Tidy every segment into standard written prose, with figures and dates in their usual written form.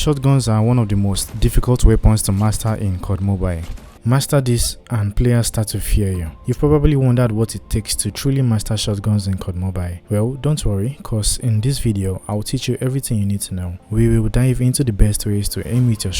Shotguns are one of the most difficult weapons to master in COD Mobile. Master this and players start to fear you. You've probably wondered what it takes to truly master shotguns in COD Mobile. Well, don't worry, cause in this video, I'll teach you everything you need to know. We will dive into the best ways to aim with your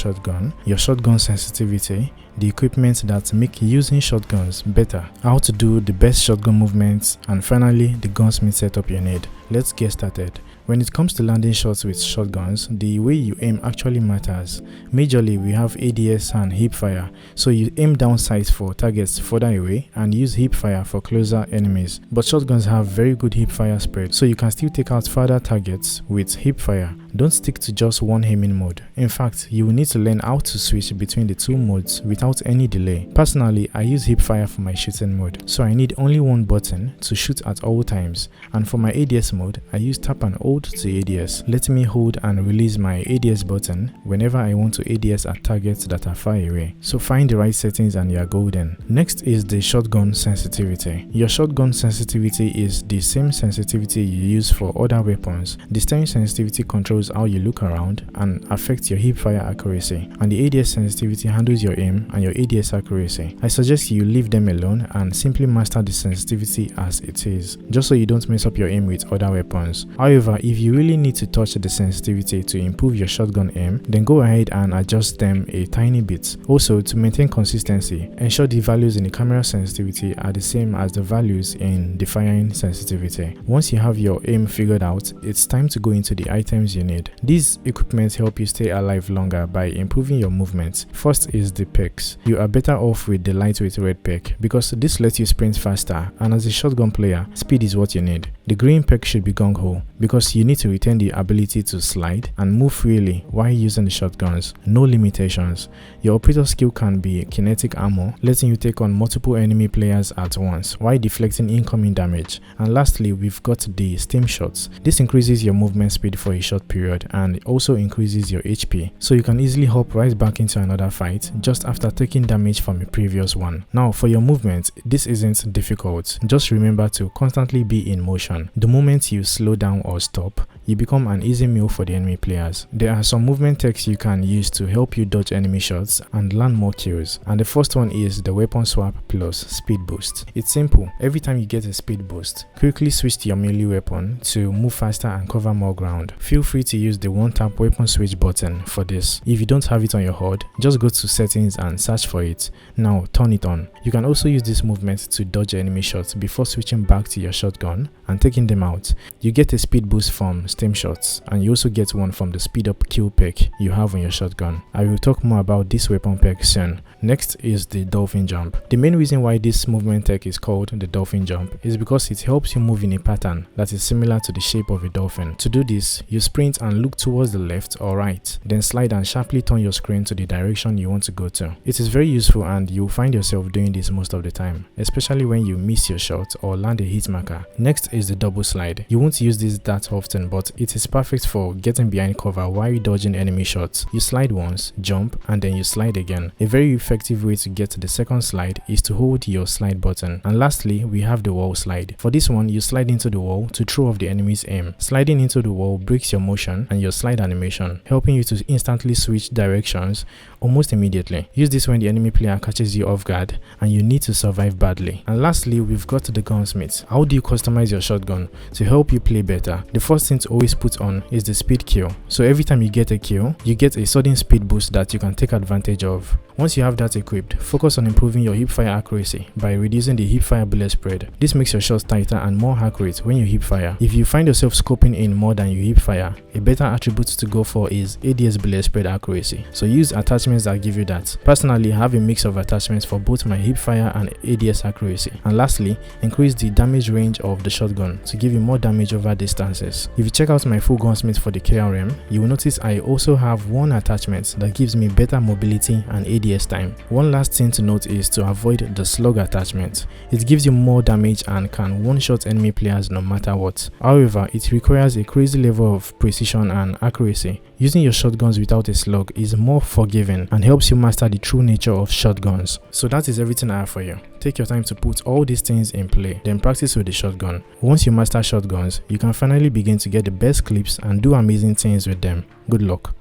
shotgun sensitivity, the equipment that make using shotguns better, how to do the best shotgun movements, and finally, the gunsmith setup you need. Let's get started. When it comes to landing shots with shotguns, the way you aim actually matters. Majorly, we have ADS and hip fire, so you aim down sights for targets further away and use hip fire for closer enemies. But shotguns have very good hip fire spread, so you can still take out further targets with hip fire. Don't stick to just one aiming mode. In fact, you will need to learn how to switch between the two modes without any delay. Personally, I use hip fire for my shooting mode, so I need only one button to shoot at all times. And for my ADS mode, I use tap and hold to ADS, letting me hold and release my ADS button whenever I want to ADS at targets that are far away. So find the right settings and you're golden. Next is the shotgun sensitivity. Your shotgun sensitivity is the same sensitivity you use for other weapons. The steering sensitivity controls how you look around and affects your hip fire accuracy, and the ADS sensitivity handles your aim and your ADS accuracy. I suggest you leave them alone and simply master the sensitivity as it is, just so you don't mess up your aim with other weapons. However, if you really need to touch the sensitivity to improve your shotgun aim, then go ahead and adjust them a tiny bit. Also, to maintain consistency, ensure the values in the camera sensitivity are the same as the values in the firing sensitivity. Once you have your aim figured out, it's time to go into the items you need. These equipments help you stay alive longer by improving your movements. First is the perks. You are better off with the lightweight red perk because this lets you sprint faster, and as a shotgun player, speed is what you need. The green perk should be gung-ho because you need to retain the ability to slide and move freely while using the shotguns. No limitations. Your operator skill can be kinetic armor, letting you take on multiple enemy players at once while deflecting incoming damage. And lastly, we've got the stim shots. This increases your movement speed for a short period and it also increases your HP, so you can easily hop right back into another fight just after taking damage from a previous one. Now for your movement, this isn't difficult. Just remember to constantly be in motion. The moment you slow down or stop, you become an easy meal for the enemy players. There are some movement techs you can use to help you dodge enemy shots and land more kills, and the first one is the weapon swap plus speed boost. It's simple. Every time you get a speed boost, quickly switch to your melee weapon to move faster and cover more ground. Feel free to use the one-tap weapon switch button for this. If you don't have it on your HUD, just go to settings and search for it. Now turn it on. You can also use this movement to dodge enemy shots before switching back to your shotgun and taking them out. You get a speed boost from stim shots, and you also get one from the speed up kill perk you have on your shotgun. I will talk more about this weapon perk soon. Next is the dolphin jump. The main reason why this movement tech is called the dolphin jump is because it helps you move in a pattern that is similar to the shape of a dolphin. To do this, you sprint and look towards the left or right, then slide and sharply turn your screen to the direction you want to go to. It is very useful and you'll find yourself doing this most of the time, especially when you miss your shot or land a hit marker. Next is the double slide. You won't use this that often, but it is perfect for getting behind cover while dodging enemy shots. You slide once, jump, and then you slide again. A very effective way to get to the second slide is to hold your slide button. And lastly, we have the wall slide. For this one, you slide into the wall to throw off the enemy's aim. Sliding into the wall breaks your motion and your slide animation, helping you to instantly switch directions almost immediately. Use this when the enemy player catches you off guard and you need to survive badly. And lastly, we've got the gunsmith. How do you customize your shotgun to help you play better? The first thing to always put on is the speed kill. So every time you get a kill, you get a sudden speed boost that you can take advantage of. Once you have that equipped, focus on improving your hip fire accuracy by reducing the hip fire bullet spread. This makes your shots tighter and more accurate when you hip fire. If you find yourself scoping in more than you hip fire, a better attribute to go for is ADS bullet spread accuracy. So use attachments that give you that. Personally, I have a mix of attachments for both my hip fire and ADS accuracy. And lastly, increase the damage range of the shotgun to give you more damage over distances. If you check out my full gunsmith for the KRM, you will notice I also have one attachment that gives me better mobility and ADS time. One last thing to note is to avoid the slug attachment. It gives you more damage and can one-shot enemy players no matter what. However, it requires a crazy level of precision and accuracy. Using your shotguns without a slug is more forgiving and helps you master the true nature of shotguns. So that is everything I have for you. Take your time to put all these things in play, then practice with the shotgun. Once you master shotguns, you can finally begin to get the best clips and do amazing things with them. Good luck.